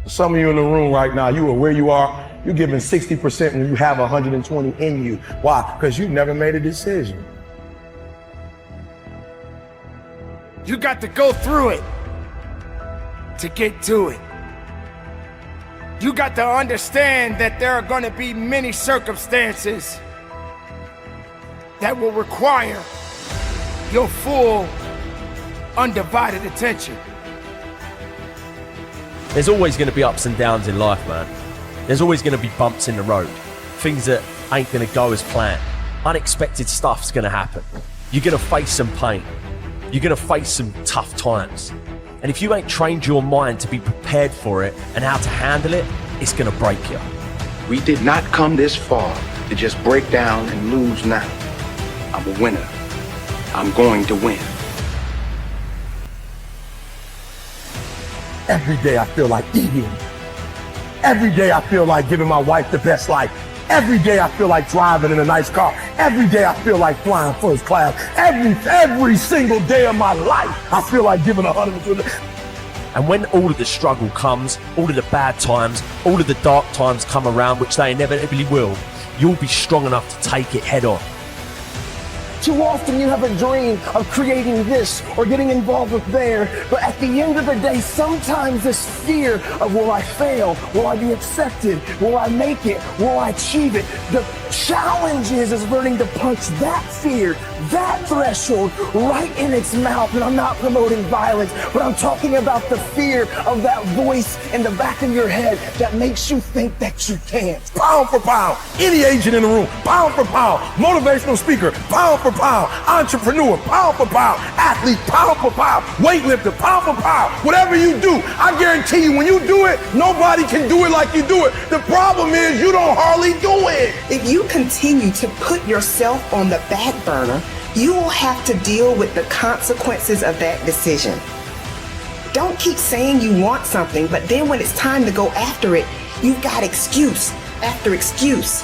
Some of you in the room right now, you are where you are, you're giving 60% when you have 120 in you. Why? Because you never made a decision. You got to go through it to get to it. You got to understand that there are going to be many circumstances that will require your full, undivided attention. There's always going to be ups and downs in life, man. There's always going to be bumps in the road. Things that ain't going to go as planned. Unexpected stuff's going to happen. You're going to face some pain. You're going to face some tough times. And if you ain't trained your mind to be prepared for it and how to handle it, it's going to break you. We did not come this far to just break down and lose now. I'm a winner. I'm going to win. Every day I feel like eating. Every day I feel like giving my wife the best life. Every day I feel like driving in a nice car. Every day I feel like flying first class. Every single day of my life, I feel like giving 100%. And when all of the struggle comes, all of the bad times, all of the dark times come around, which they inevitably will, you'll be strong enough to take it head on. Too often you have a dream of creating this or getting involved with there, but at the end of the day, sometimes this fear of will I fail, will I be accepted, will I make it, will I achieve it? The challenge is learning to punch that fear, that threshold right in its mouth. And I'm not promoting violence, but I'm talking about the fear of that voice in the back of your head that makes you think that you can't. Pound for pound, any agent in the room, pound for pound, motivational speaker, pound for pound, entrepreneur, pound for pound, athlete, pound for pound, weightlifter, pound for pound, whatever you do, I guarantee you when you do it, nobody can do it like you do it. The problem is you don't hardly do it. If you continue to put yourself on the back burner, you will have to deal with the consequences of that decision. Don't keep saying you want something, but then when it's time to go after it, you've got excuse after excuse.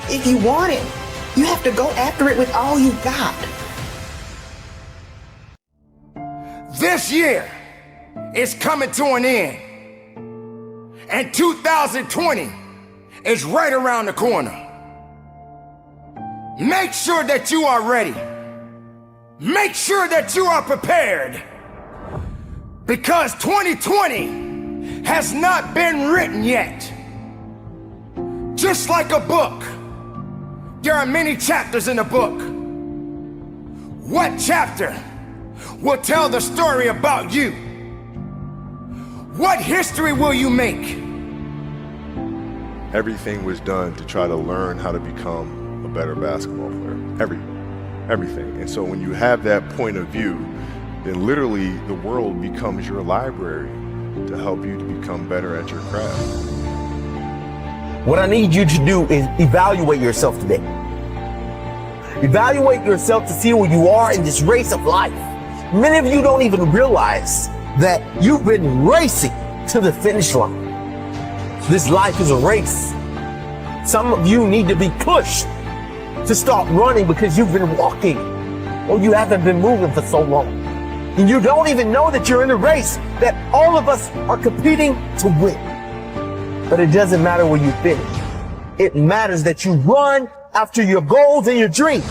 If you want it, you have to go after it with all you got. This year is coming to an end, and 2020 is right around the corner. Make sure that you are ready. Make sure that you are prepared, because 2020 has not been written yet. Just like a book, there are many chapters in the book. What chapter will tell the story about you? What history will you make? Everything was done to try to learn how to become a better basketball player. Everything. And so when you have that point of view, then literally the world becomes your library to help you to become better at your craft. What I need you to do is evaluate yourself today. Evaluate yourself to see where you are in this race of life. Many of you don't even realize that you've been racing to the finish line. This life is a race. Some of you need to be pushed to start running because you've been walking or you haven't been moving for so long. And you don't even know that you're in a race that all of us are competing to win. But it doesn't matter where you finish. It matters that you run after your goals and your dreams.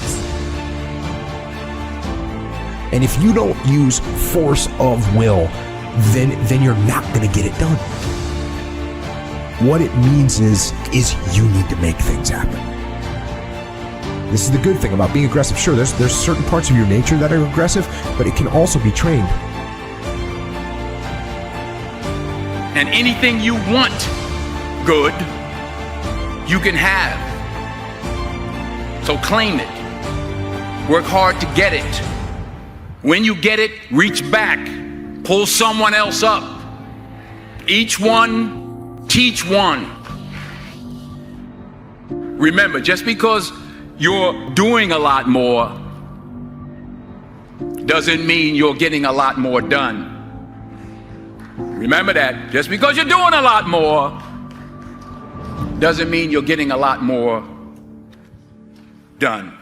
And if you don't use force of will, then you're not going to get it done. What it means is you need to make things happen. This is the good thing about being aggressive. Sure, there's certain parts of your nature that are aggressive, but it can also be trained. And anything you want good, you can have. So claim it. Work hard to get it. When you get it, reach back. Pull someone else up. Each one, teach one. Remember, just because you're doing a lot more doesn't mean you're getting a lot more done. Remember that. Just because you're doing a lot more doesn't mean you're getting a lot more done.